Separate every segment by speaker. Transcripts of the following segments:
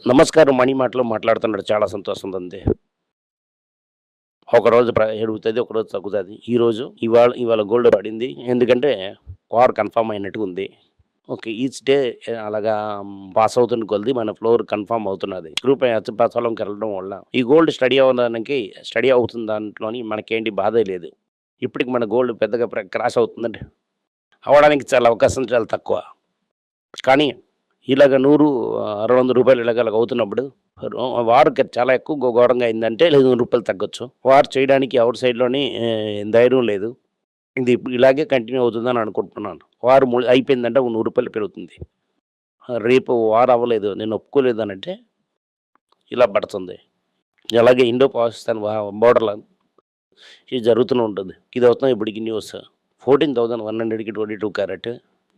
Speaker 1: నమస్కారం. మనీ మాటలో మాట్లాడుతున్నాడు. చాలా సంతోషంగా ఉంది. ఒకరోజు పెరుగుతది, ఒకరోజు తగ్గుతది. ఇవాళ గోల్డ్ పడింది. ఎందుకంటే వార్ కన్ఫర్మ్ అయినట్టుగా ఉంది. ఓకే. ఈచ్ డే అలాగా పాస్ అవుతున్న కొద్దీ మన ఫ్లోర్ కన్ఫర్మ్ అవుతున్నది. రూపాయి అచపాతాళంకి వెళ్ళడం వల్ల ఈ గోల్డ్ స్టడీ అవుతున్న దాంట్లోని మనకేంటి బాధే లేదు. ఇప్పటికి మన గోల్డ్ పెద్దగా క్రాష్ అవుతుందంటే అవ్వడానికి చాలా అవకాశం చాలా తక్కువ. కానీ ఇలాగ 100, రూ. 600 ఇలాగ అవుతున్నప్పుడు వార్‌కి చాలా ఎక్కువ ఘోరంగా అయిందంటే లేదు రూ. 100 తగ్గొచ్చు. వార్ చేయడానికి ఎవరి సైడ్‌లోని ధైర్యం లేదు. ఇది ఇలాగే కంటిన్యూ అవుతుందని అనుకుంటున్నాను. వార్ అయిపోయిందంటే ఒక రూ. 100 పెరుగుతుంది. రేపు వార్ అవ్వలేదు, నేను ఒప్పుకోలేదనంటే ఇలా పడుతుంది. అలాగే ఇండో పాకిస్తాన్ బోర్డర్‌లో ఇది జరుగుతూనే ఉంటుంది. ఇది అవుతుంది ఇప్పటికి న్యూస్. 14,100కి 22 క్యారెట్,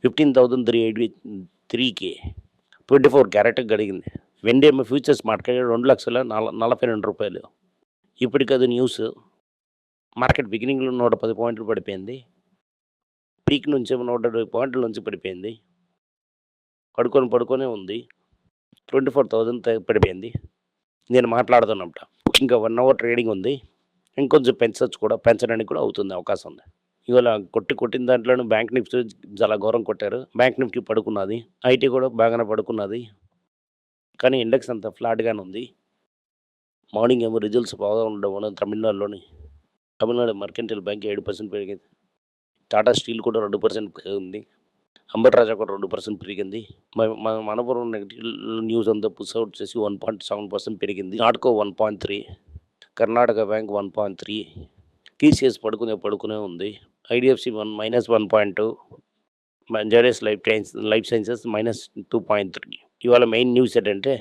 Speaker 1: 15,383కి 24 క్యారెట్‌కి గడిగింది. వెండి ఏమో ఫ్యూచర్స్ మార్కెట్ రూ. 2,42,000. ఇప్పటికి అది న్యూస్. మార్కెట్ బిగినింగ్‌లో 110 పాయింట్లు పడిపోయింది. పీక్ నుంచేమో 120 పాయింట్ల నుంచి పడిపోయింది. పడుకొనే ఉంది. 24,000 పడిపోయింది. నేను మాట్లాడుతున్నప్పుడు. ఇంకా 1 అవర్ ట్రేడింగ్ ఉంది. ఇంకొంచెం పెంచొచ్చు కూడా. పెంచడానికి కూడా అవుతుంది, అవకాశం ఉంది. ఇవాళ కొట్టిన దాంట్లోనే బ్యాంక్ నిఫ్టీ చాలా ఘోరం కొట్టారు. Bank Nifty పడుకున్నది. ఐటీ కూడా బాగానే పడుకున్నది. కానీ ఇండెక్స్ అంతా ఫ్లాట్‌గానే ఉంది. మార్నింగ్ ఏమో రిజల్ట్స్ బాగా ఉండడం వల్ల తమిళనాడు మర్కెంటైల్ బ్యాంక్ 7% పెరిగింది. టాటా స్టీల్ కూడా 2% పెరిగింది. అంబర్ రాజా కూడా 2% పెరిగింది. మనపురం నెగటివ్ న్యూస్ అంతా పుష్ అవుట్ చేసి 1.7% పెరిగింది. నాట్కో 1.3, కర్ణాటక బ్యాంక్ 1.3, టీసీఎస్ పడుకునే ఉంది. IDFC -1.2, JDS life sciences -2.3. ఇవాళ మెయిన్ న్యూస్ ఏంటంటే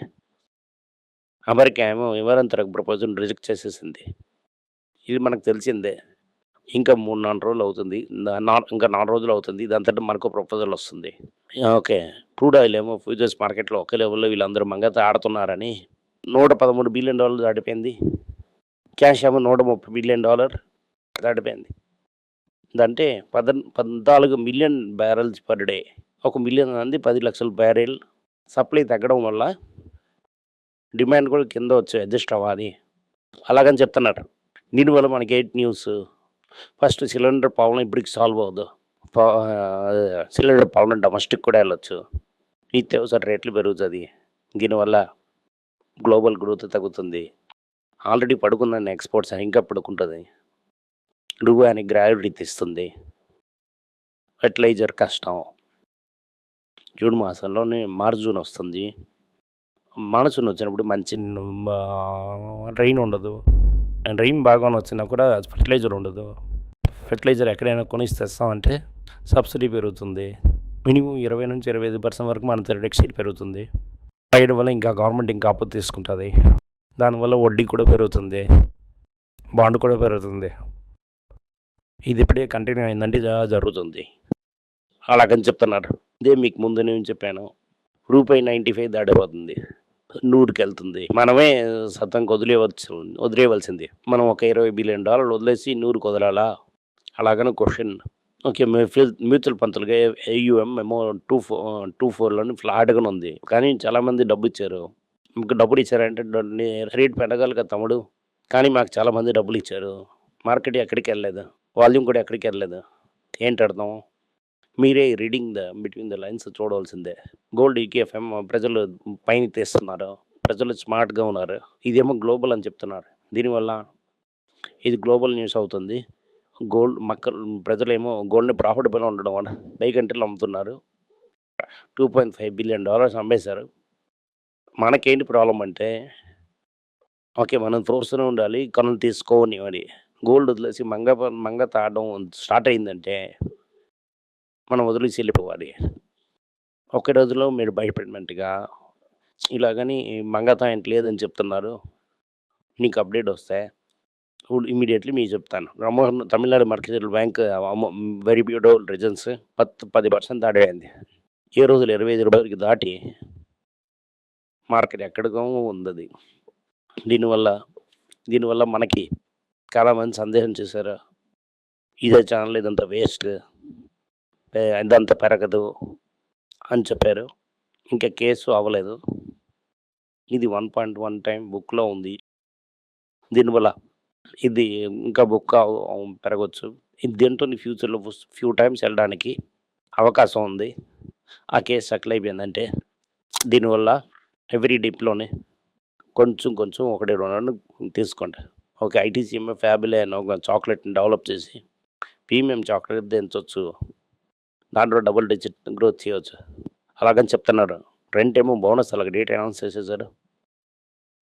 Speaker 1: అమెరికా ఏమో ఇరాన్ ప్రపోజల్ రిజెక్ట్ చేసేసింది. ఇది మనకు తెలిసిందే. ఇంకా 3, 4 రోజులు అవుతుంది. ఇంకా 4 రోజులు అవుతుంది. దాని తర్వాత మనకు ప్రపోజల్ వస్తుంది. ఓకే. క్రూడ్ ఆయిల్ ఏమో ఫ్యూచర్స్ మార్కెట్‌లో ఒకే లెవెల్‌లో వీళ్ళందరూ మంగత ఆడుతున్నారని $113 బిలియన్ దాటిపోయింది. క్యాష్ ఏమో $130 బిలియన్ దాటిపోయింది. ఇదంటే 14 million barrels per day. 1 million మంది 10 లక్షల బ్యారెల్ సప్లై తగ్గడం వల్ల డిమాండ్ కూడా కింద వచ్చి అడ్జస్ట్ అవ్వాలి అలాగని చెప్తున్నారు. దీనివల్ల మనకి ఏంటి న్యూస్? ఫస్ట్ సిలిండర్ ప్రాబ్లం ఇప్పటికి సాల్వ్ అవ్వదు. సిలిండర్ ప్రాబ్లం డొమెస్టిక్ కూడా వెళ్ళొచ్చు. నిత్యావసర రేట్లు పెరుగుతుంది. దీనివల్ల గ్లోబల్ గ్రోత్ తగ్గుతుంది. ఆల్రెడీ పడుకున్న ఎక్స్పోర్ట్స్ ఇంకా పడుకుంటుంది. రూపాయి గ్రావిటీ తెస్తుంది. ఫెర్టిలైజర్ కష్టం. జూన్ మాసంలోనే జూన్ వస్తుంది. మాన్సూన్ వచ్చినప్పుడు మంచి రైన్ ఉండదు. రైన్ బాగా వచ్చినా కూడా ఫెర్టిలైజర్ ఉండదు. ఫెర్టిలైజర్ ఎక్కడైనా కొనిసి తెస్తామంటే సబ్సిడీ పెరుగుతుంది. మినిమం 20-25% వరకు మన రేట్ పెరుగుతుంది. వేయడం వల్ల ఇంకా గవర్నమెంట్ ఇంకా అప్పు తీసుకుంటుంది. దానివల్ల వడ్డీ కూడా పెరుగుతుంది, బాండ్ కూడా పెరుగుతుంది. ఇది ఇప్పుడే కంటిన్యూ అయిందంటే జరుగుతుంది అలాగని చెప్తున్నారు. ఇదే మీకు ముందు నేను చెప్పాను. రూపాయి 95 దాటిపోతుంది, 100కి వెళ్తుంది. మనమే సతంగా వదిలేయవలసింది. మనం ఒక $20 బిలియన్ వదిలేసి 100కి వదలాలా? అలాగని క్వశ్చన్. ఓకే. మ్యూచువల్ ఫండ్స్‌లుగా ఏయుఎం ఏమో 24లోని ఫ్లాట్‌గానే ఉంది. కానీ చాలామంది డబ్బు ఇచ్చారు. మీకు డబ్బులు ఇచ్చారంటే రేట్ పెరగాలి కదా తమ్ముడు. కానీ మాకు చాలామంది డబ్బులు ఇచ్చారు. మార్కెట్ ఎక్కడికి వెళ్ళలేదు. వాల్యూమ్ కూడా ఎక్కడికి వెళ్ళలేదు. ఏంటి అర్థం? మీరే రీడింగ్ బిట్వీన్ ద లైన్స్ చూడవలసిందే. గోల్డ్ ఈకేఎఫ్ఎం ప్రజలు పైన తీస్తున్నారు. ప్రజలు స్మార్ట్‌గా ఉన్నారు. ఇదేమో గ్లోబల్ అని చెప్తున్నారు. దీనివల్ల ఇది గ్లోబల్ న్యూస్ అవుతుంది. ప్రజలేమో గోల్డ్‌ని ప్రాఫిటబుల్ ఉండడం వల్ల పైకంట్రీలో అమ్ముతున్నారు. $2.5 బిలియన్ అమ్మేశారు. మనకేంటి ప్రాబ్లం అంటే ఓకే. మనం ఫోర్స్‌నే ఉండాలి, కనులు తీసుకోనివ్వాలి. గోల్డ్ వదిలేసి మంగ తాగడం స్టార్ట్ అయిందంటే మనం వదిలేసి వెళ్ళిపోవాలి. ఒక్క రోజులో మీరు భయపడినట్టుగా ఇలాగని మంగతాయం లేదని చెప్తున్నారు. నీకు అప్డేట్ వస్తే ఇమ్మీడియట్లీ మీకు చెప్తాను. Tamil Nadu mercantile bank very beautiful results 10% దాటిపోయింది. ఏ రోజులు $25 దాటి మార్కెట్ ఎక్కడికో ఉంది. దీనివల్ల మనకి చాలామంది సందేహం చేశారు. ఇదే ఛానల్ ఇదంతా వేస్ట్, ఇదంతా పెరగదు అని చెప్పారు. ఇంకా కేసు అవ్వలేదు. ఇది 1.1 టైమ్ బుక్‌లో ఉంది. దీనివల్ల ఇది ఇంకా బుక్ పెరగొచ్చు. ఇది దీంతోని ఫ్యూచర్‌లో ఫ్యూ టైమ్స్ వెళ్ళడానికి అవకాశం ఉంది. ఆ కేస్ సెటిల్ అయిపోయిందంటే దీనివల్ల ఎవ్రీ డిప్‌లోనే కొంచెం కొంచెం 1, 2 తీసుకోండి. ఒక ఐటీసీఎంఏ ఫ్యాబులే అని ఒక చాక్లెట్‌ని డెవలప్ చేసి ప్రీమియం చాక్లెట్ దించొచ్చు. దాంట్లో డబుల్ డిజిట్ గ్రోత్ చేయొచ్చు. అలాగని చెప్తున్నారు. రెంట్ ఏమో బోనస్ అలాగ డేట్ అనౌన్స్ చేసేసారు.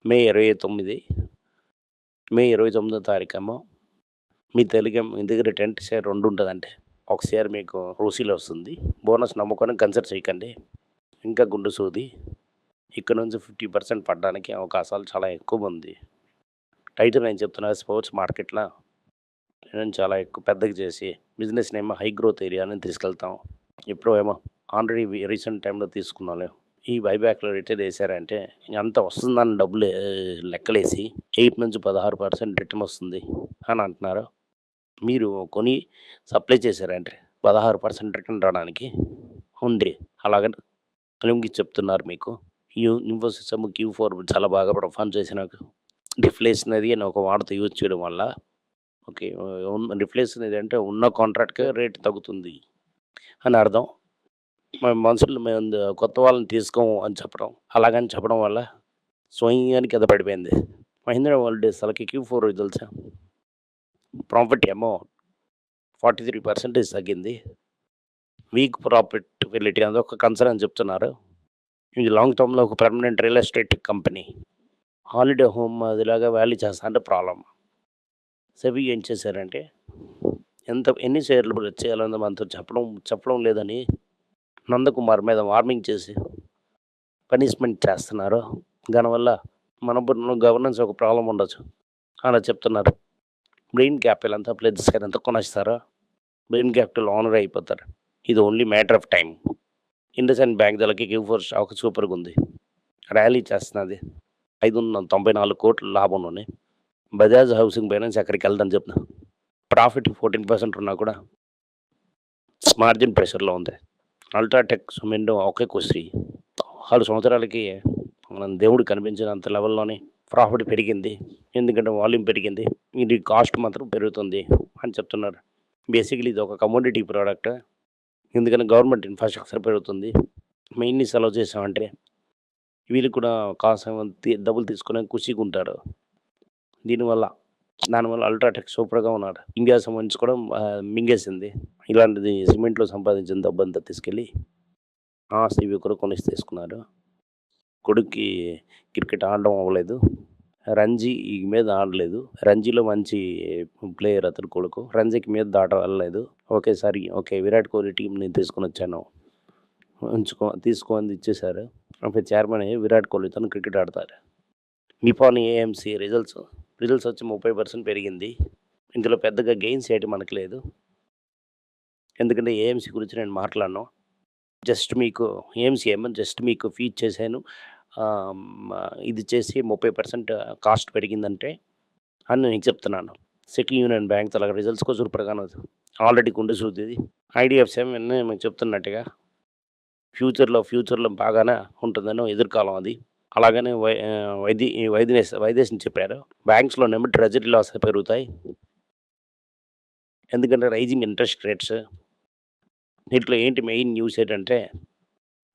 Speaker 1: మే 29 మే 29 తారీఖేమో మీ దగ్గర టెంట్ షేర్ 2 ఉంటదంటే, ఒక షేర్ మీకు ఓసీలో వస్తుంది. బోనస్ నమ్ముకొని కన్సిడర్ చేయకండి. ఇంకా గుండు సూది. ఇక్కడ నుంచి 50% పడడానికి అవకాశాలు చాలా ఎక్కువుంది. టైటిల్ నేను చెప్తున్నా స్పోర్ట్స్ మార్కెట్‌ల నేను చాలా ఎక్కువ పెద్దగా చేసి బిజినెస్‌నేమో హై గ్రోత్ ఏరియాని తీసుకెళ్తాం. ఇప్పుడు ఏమో ఆల్రెడీ రీసెంట్ టైమ్‌లో తీసుకున్నాను. ఈ బైబ్యాక్‌లో రిటర్న్ ఏసారంటే ఎంత వస్తుందని డబ్బులు లెక్కలేసి 8-16% రిటర్న్ వస్తుంది అని అంటున్నారు. మీరు కొని సప్లై చేశారంటే 16% రిటర్న్ రావడానికి ఉంది. అలాగని కలిగి చెప్తున్నారు మీకు. ఇన్ఫోసిస్ ఏమో Q4 చాలా బాగా పెర్ఫార్మ్ చేసినాక డిఫ్లేషనరీ అని ఒక వార్త యూజ్ చేయడం వల్ల ఓకే. డిఫ్లేషనరీ అంటే ఉన్న కాంట్రాక్ట్‌కే రేట్ తగ్గుతుంది అని అర్థం. మనుషులు మేము కొత్త వాళ్ళని తీసుకోము అని చెప్పడం. అలాగని చెప్పడం వల్ల స్వయంగానికి కింద పడిపోయింది. Mahindra world Q4 results profit ఏమో 43% తగ్గింది. వీక్ ప్రాఫిటబిలిటీ అదొక కన్సర్న్ అని చెప్తున్నారు. ఇది లాంగ్ టర్మ్‌లో ఒక permanent real estate company. Holiday home అదిలాగా వాల్యూ చేస్తా అంటే ప్రాబ్లమ్. సెబీ ఏం చేశారంటే ఎన్ని షేర్లు చేయాలని మనతో చెప్పడం లేదని నందకుమార్ మీద వార్నింగ్ చేసి పనిష్మెంట్ చేస్తున్నారు. దానివల్ల మన గవర్నెన్స్ ఒక ప్రాబ్లమ్ ఉండొచ్చు. అలా చెప్తున్నారు. బ్రెయిన్ క్యాపిటల్ అంతా ప్లెడ్జ్ అంతా కొనేస్తారో బ్రెయిన్ క్యాపిటల్ ఓనర్ అయిపోతారు. ఇది only matter of time. IndusInd bank దళకి Q4 స్టాక్ సూపర్‌గా ఉంది. ర్యాలీ చేస్తున్నది. 594 కోట్ల లాభంలోనే బజాజ్ హౌసింగ్ ఫైనాన్స్ ఎక్కడికి వెళ్దని చెప్తున్నా. ప్రాఫిట్ 14% ఉన్నా కూడా మార్జిన్ ప్రెషర్‌లో ఉంది. అల్ట్రాటెక్ సిమెంట్ ఒకే కుర్చీ 6 సంవత్సరాలకి మనం దేవుడు కనిపించినంత లెవెల్‌లోనే ప్రాఫిట్ పెరిగింది. ఎందుకంటే వాల్యూమ్ పెరిగింది. ఇది కాస్ట్ మాత్రం పెరుగుతుంది అని చెప్తున్నారు. బేసికల్లీ ఇది ఒక కమోడిటీ ప్రోడక్ట్. ఎందుకంటే గవర్నమెంట్ ఇన్‌ఫ్రాస్ట్రక్చర్ పెరుగుతుంది. మెయిన్‌లీ సెలవు చేసామంటే వీళ్ళు కూడా డబ్బులు తీసుకొని ఖుషీగా ఉంటారు. దానివల్ల అల్ట్రాటెక్ సూపర్‌గా ఉన్నాడు. ఇండియా సంబంధించి కూడా మింగేసింది. ఇలాంటిది సిమెంట్‌లో సంపాదించిన డబ్బంతా తీసుకెళ్ళి ఆస్తి ఇవి కూడా కొనేసి తీసుకున్నారు. కొడుక్కి క్రికెట్ ఆడడం అవ్వలేదు. రంజీ మీద ఆడలేదు. రంజీలో మంచి ప్లేయర్ అతని కొడుకు. రంజీకి మీద వెళ్ళలేదు. ఒకేసారి విరాట్ కోహ్లీ టీమ్‌ని తీసుకొనొచ్చాను. తీసుకొని ఇచ్చేశారు. అప్పుడు చైర్మన్ విరాట్ కోహ్లీతోని క్రికెట్ ఆడతారు. నిపాన్ ఏఎంసీ రిజల్ట్స్ వచ్చి 30% పెరిగింది. ఇందులో పెద్దగా గెయిన్స్ ఏంటి మనకు లేదు. ఎందుకంటే ఏఎంసీ గురించి నేను మాట్లాడను. ఏఎంసీ జస్ట్ మీకు ఫీడ్ చేశాను. ఇది చేసి 30% కాస్ట్ పెరిగిందంటే అని నేను చెప్తున్నాను. సిటీ యూనియన్ బ్యాంక్ అలాగ రిజల్ట్స్ కూడా సూపర్‌గానే ఉంది. ఆల్రెడీ గుండె సూదిది. ఐడిఎఫ్సి మీకు చెప్తున్నట్టుగా ఫ్యూచర్‌లో బాగానే ఉంటుందని ఎదురుకాలం అది. అలాగనే వైదేశ్ చెప్పారు. బ్యాంక్స్‌లోనేమో ట్రెజరీ లాస్ పెరుగుతాయి. ఎందుకంటే రైజింగ్ ఇంట్రెస్ట్ రేట్స్. దీంట్లో ఏంటి మెయిన్ న్యూస్ ఏంటంటే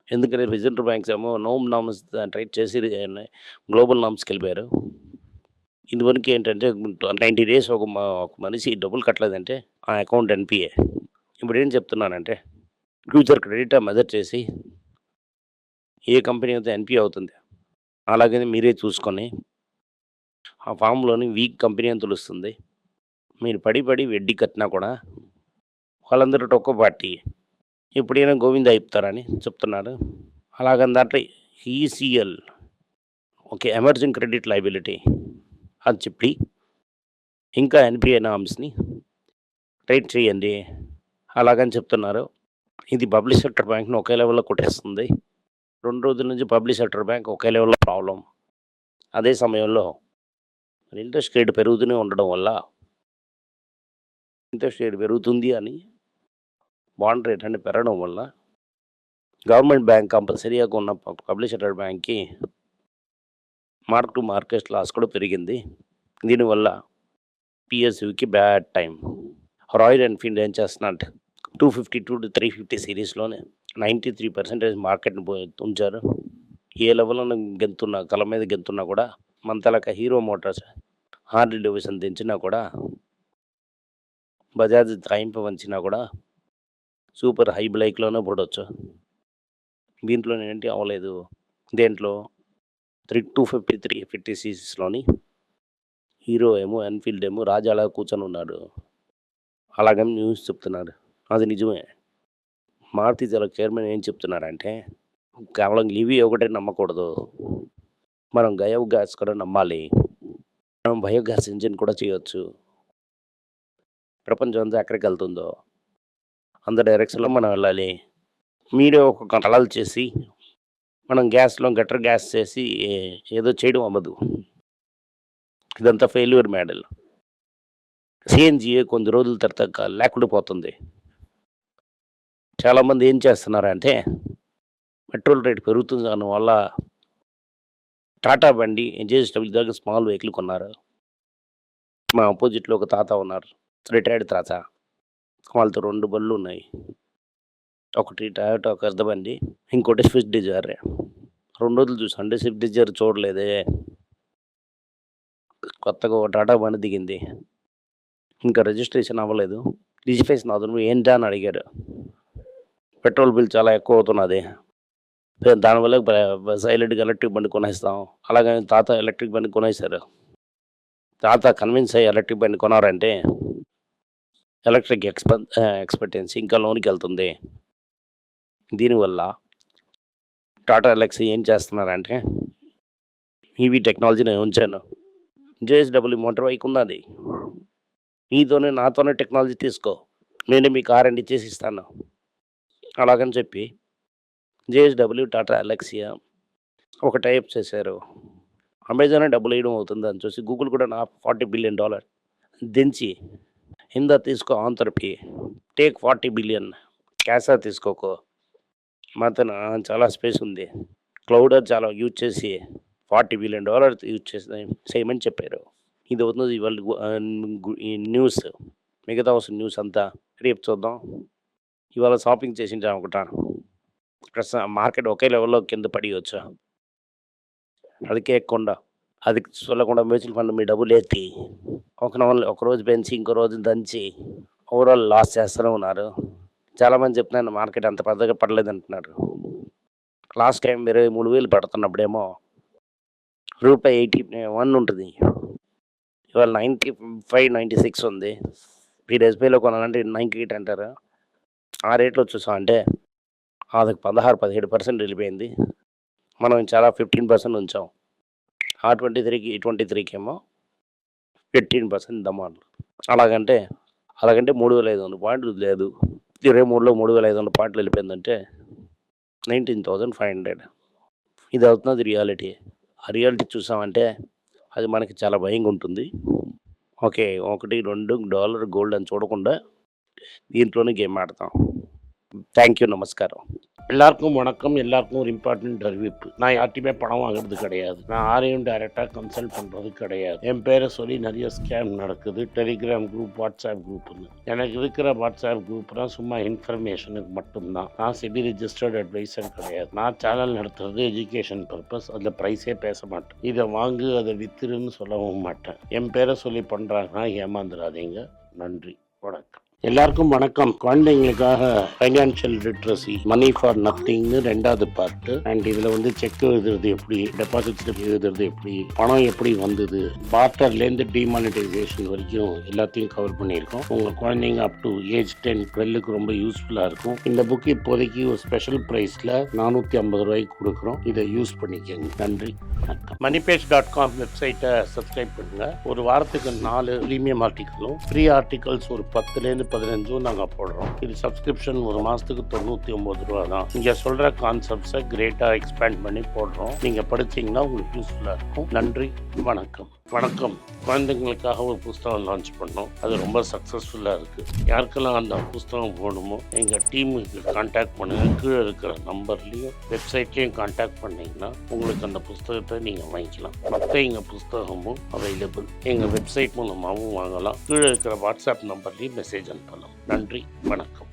Speaker 1: ఎందుకంటే రిజర్వ్ బ్యాంక్స్ ఏమో నార్మ్స్ ట్రేడ్ చేసి గ్లోబల్ నార్మ్స్‌కి వెళ్ళిపోయారు. ఇదివరకు ఏంటంటే 90 డేస్ ఒక మనిషి డబ్బులు కట్టలేదంటే ఆ అకౌంట్ ఎన్‌పీఏ. ఇప్పుడు ఏం చెప్తున్నానంటే ఫ్యూచర్ క్రెడిట్ మెజర్ చేసి ఏ కంపెనీ అయితే ఎన్‌పీఏ అవుతుంది అలాగని మీరే చూసుకొని ఆ ఫామ్‌లోని వీక్ కంపెనీ అని తెలుస్తుంది. మీరు పడి వడ్డీ కట్టినా కూడా వాళ్ళందరూ ఒక్కో పార్టీ. ఎప్పుడైనా గోవింద అయిపోతారని చెప్తున్నారు. అలాగని దాంట్లో ఈసీఎల్ ఎమర్జింగ్ క్రెడిట్ లయబిలిటీ అని చెప్పి ఇంకా ఎన్‌పీఏ నార్మ్స్‌ని ట్రేడ్ చేయండి అలాగని చెప్తున్నారు. ఇది పబ్లిక్ సెక్టర్ బ్యాంక్‌ని ఒకే లెవెల్‌లో కొట్టేస్తుంది. 2 రోజుల నుంచి పబ్లిక్ సెక్టర్ బ్యాంక్ ఒకే లెవెల్‌లో ప్రాబ్లమ్. అదే సమయంలో ఇంట్రెస్ట్ రేట్ పెరుగుతూనే ఉండడం వల్ల ఇంట్రెస్ట్ రేట్ పెరుగుతుంది అని బాండ్ రేట్ అని పెరగడం వల్ల గవర్నమెంట్ బ్యాంక్ కంపల్సరీగా ఉన్న పబ్లిక్ సెక్టర్ బ్యాంక్‌కి మార్క్ టు మార్కెట్ లాస్ కూడా పెరిగింది. దీనివల్ల పిఎస్యుకి బ్యాడ్ టైం. రాయల్ ఎన్ఫీల్డ్ ఏం చేస్తున్నట్టు 252-350 సిరీస్లోనే 93% మార్కెట్ని ఉంచారు. ఏ లెవెల్లో గెంతున్నా కల మీద గెంతున్నా కూడా మంతలక హీరో మోటార్స్ హార్లీ డేవిడ్సన్ దించినా కూడా బజాజ్ తాయింపు వంచినా కూడా సూపర్ హై బ్లైక్లోనే పడవచ్చు. దీంట్లో ఏంటి అవ్వలేదు. దేంట్లో 250-350 సీసీస్లోని హీరో ఏమో ఎన్ఫీల్డ్ ఏమో రాజు అలా కూర్చొని ఉన్నాడు. అలాగని న్యూస్ చెప్తున్నారు. అది నిజమే. మారుతి చైర్మన్ ఏం చెప్తున్నారంటే కేవలం ఇవి ఒకటే నమ్మకూడదు, మనం బయోగ్యాస్ కూడా నమ్మాలి. మనం బయోగ్యాస్ ఇంజిన్ కూడా చేయొచ్చు. ప్రపంచం అంతా ఎక్కడికి వెళ్తుందో అంత డైరెక్షన్లో మనం వెళ్ళాలి. మీరే ఒక కళలు చేసి మనం గ్యాస్లో గటర్ గ్యాస్ చేసి ఏదో చేయడం అవ్వదు. ఇదంతా ఫెయిల్యూర్ మోడల్. సిఎన్జిఏ కొన్ని రోజుల తర్వాత లేకుండా పోతుంది. చాలామంది ఏం చేస్తున్నారంటే పెట్రోల్ రేట్ పెరుగుతుంది దానివల్ల టాటా బండి జేఎస్డబ్ల్యూ దగ్గర స్మాల్ వెహికల్ కొన్నారు. మా ఆపోజిట్లో ఒక తాత ఉన్నారు, రిటైర్డ్ తాత. వాళ్ళతో 2 బళ్ళు ఉన్నాయి. ఒకటి టయోటా ఒక అర్ధ బండి, ఇంకోటి స్విఫ్ట్ డిజైర్. 2 రోజులు చూసాండి, స్విఫ్ట్ డిజైర్ చూడలేదే. కొత్తగా ఒక టాటా బండి దిగింది, ఇంకా రిజిస్ట్రేషన్ అవ్వలేదు. రిజిస్ట్రేషన్ అవుతుంది ఏంటా అని అడిగారు. పెట్రోల్ బిల్ చాలా ఎక్కువ అవుతున్నది, దానివల్ల సైలెంట్గా ఎలక్ట్రిక్ బండి కొనేస్తాం. అలాగని తాత ఎలక్ట్రిక్ బండి కొనేశారు. తాత కన్విన్స్ అయ్యి ఎలక్ట్రిక్ బండి కొనారంటే ఎలక్ట్రిక్ ఎక్స్పెక్టెన్సీ ఇంకా లోనికి వెళ్తుంది. దీనివల్ల టాటా ఎలక్సీ ఏం చేస్తున్నారంటే ఈవీ టెక్నాలజీ నేను ఉంచాను, జేఎస్డబ్ల్యూ మోటార్ బైక్ ఉన్నది, నాతోనే టెక్నాలజీ తీసుకో, నేను మీకు R&D చేసి ఇస్తాను అలాగని చెప్పి జేఎస్డబ్ల్యూ టాటా ఎలక్సియా ఒక టైప్ చేశారు. అమెజాన్ డబ్బులు వేయడం అవుతుంది అని చూసి గూగుల్ కూడా నా $40 బిలియన్ దించి ఇందా తీసుకో ఆంతర్పి టేక్ 40 బిలియన్ క్యాసా తీసుకోకో, మాతన చాలా స్పేస్ ఉంది, క్లౌడ్ చాలా యూజ్ చేసి $40 బిలియన్ యూజ్ చేయమని చెప్పారు. ఇది అవుతుంది ఇవాళ ఈ న్యూస్. మిగతా వస్తున్న న్యూస్ అంతా రేపు చూద్దాం. ఇవాళ షాపింగ్ చేసింటాం ఒకట. ప్రస్తుతం మార్కెట్ ఒకే లెవెల్లో కింద పడియవచ్చు. అది కేకుండా అది చూడకుండా మ్యూచువల్ ఫండ్ మీ డబ్బులు ఎత్తి ఒక రోజు పెంచి ఇంకో రోజు దంచి ఓవరాల్ లాస్ చేస్తూనే ఉన్నారు. చాలామంది చెప్తున్నాను మార్కెట్ అంత పెద్దగా పడలేదు అంటున్నారు. లాస్ట్ టైం 23,000 పడుతున్నప్పుడేమో ₹81 ఉంటుంది, ఇవాళ 95-96 ఉంది. మీరు SBIలో కొనాలంటే 98 అంటారు. ఆ రేట్లో చూసాం అంటే అది 16-17% వెళ్ళిపోయింది. మనం చాలా 15% ఉంచాం. ఆ 23కి ఏమో 15% దమాలు. అలాగంటే 3,500 పాయింట్లు లేదు, 23లో 3,500 పాయింట్లు వెళ్ళిపోయిందంటే 19,500. ఇది అవుతున్నది రియాలిటీ. ఆ రియాలిటీ చూసామంటే అది మనకి చాలా భయంగా ఉంటుంది. ఓకే, $1-2 గోల్డ్ అని చూడకుండా దీంట్లోనే గేమ్ ஆடுதான். தேங்க்யூ, நமஸ்காரம். எல்லாருக்கும் வணக்கம். எல்லாருக்கும் ஒரு இம்பார்ட்டன்ட் அறிவிப்பு. நான் யார்ட்டையுமே பணம் வாங்குறது கிடையாது. நான் யாரையும் டைரெக்டாக கன்சல்ட் பண்ணுறது கிடையாது. என் பேரை சொல்லி நிறைய ஸ்கேம் நடக்குது. டெலிகிராம் குரூப், வாட்ஸ்அப் குரூப்னு. எனக்கு இருக்கிற வாட்ஸ்அப் குரூப்லாம் சும்மா இன்ஃபர்மேஷனுக்கு மட்டும்தான். நான் செபி ரிஜிஸ்டர்ட் அட்வைசர் கிடையாது. நான் சேனல் நடத்துறது எஜுகேஷன் பர்பஸ். அதில் ப்ரைஸே பேச மாட்டேன். இதை வாங்கு அதை வித்துருன்னு சொல்லவும் மாட்டேன். என் பேரை சொல்லி பண்ணுறாங்கன்னா ஏமாந்துடாதீங்க. நன்றி, வணக்கம். எல்லாருக்கும் வணக்கம். குழந்தைங்களுக்காக ஃபைனான்ஷியல் லிட்ரஸி, மணி ஃபார் நத்திங்னு 2வது பார்ட்டு. அண்ட் இதில் செக் எழுதுறது எப்படி, டெபாசிட் ஸ்லிப் எழுதுறது எப்படி, பணம் எப்படி வந்தது, பார்ட்டர்லேருந்து டிமானிட்டைசேஷன் வரைக்கும் எல்லாத்தையும் கவர் பண்ணியிருக்கோம். உங்கள் குழந்தைங்க அப் டு ஏஜ் 10-12க்கு ரொம்ப யூஸ்ஃபுல்லாக இருக்கும். இந்த புக் இப்போதைக்கு ஒரு ஸ்பெஷல் ப்ரைஸில் $450 கொடுக்குறோம். இதை யூஸ் பண்ணிக்கோங்க. நன்றி, வணக்கம். moneypage.com வெப்சைட்டை சப்ஸ்கிரைப் பண்ணுங்கள். ஒரு வாரத்துக்கு 4 ப்ரீமியம் ஆர்டிக்கலும் ஃப்ரீ ஆர்டிகல்ஸ் ஒரு 10லேருந்து 15 நாங்கள் போடுறோம். இது சப்ஸ்கிரிப்ஷன் ஒரு மாதத்துக்கு $99 தான். இங்கே சொல்கிற கான்செப்ட்ஸை கிரேட்டாக எக்ஸ்பேண்ட் பண்ணி போடுறோம். நீங்கள் படிச்சிங்கன்னா உங்களுக்கு யூஸ்ஃபுல்லாக இருக்கும். நன்றி, வணக்கம். வணக்கம். குழந்தைங்களுக்காக ஒரு புஸ்தகம் லான்ச் பண்ணோம். அது ரொம்ப சக்ஸஸ்ஃபுல்லாக இருக்குது. யாருக்கெல்லாம் அந்த புஸ்தகம் வேணுமோ எங்கள் டீமுக்கு கான்டாக்ட் பண்ணுங்கள். கீழே இருக்கிற நம்பர்லேயும் வெப்சைட்லேயும் கான்டாக்ட் பண்ணிங்கன்னா உங்களுக்கு அந்த புஸ்தகத்தை நீங்கள் வாங்கிக்கலாம். மற்ற எங்கள் புஸ்தகமும் அவைலபிள். எங்கள் வெப்சைட் மூலமாகவும் வாங்கலாம். கீழே இருக்கிற வாட்ஸ்அப் நம்பர்லேயும் மெசேஜ் அனுப்பலாம். நன்றி, வணக்கம்.